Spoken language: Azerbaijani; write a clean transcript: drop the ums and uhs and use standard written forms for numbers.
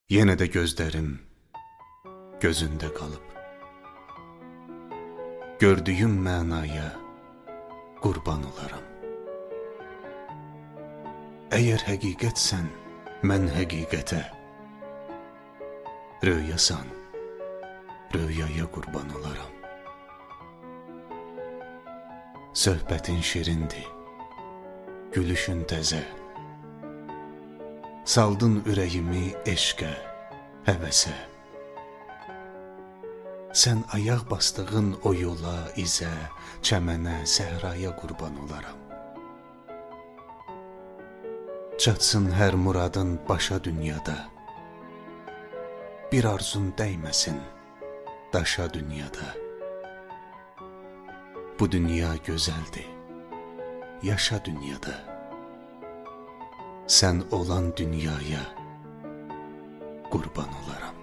Yenə də gözlərim gözündə qalıb. Gördüyüm mənaya qurban olaram. Əgər həqiqətsən, mən həqiqətə, röyasan, röyaya qurban olaram. Söhbətin şirindir, gülüşün təzə. Saldın ürəyimi eşqə, həvəsə. Sən ayaq bastığın o yola, izə, çəmənə, səhraya qurban olaram. Çatsın hər muradın başa dünyada. Bir arzun dəyməsin daşa dünyada. Bu dünya gözəldir, yaşa dünyada. Sən olan dünyaya qurban olaram.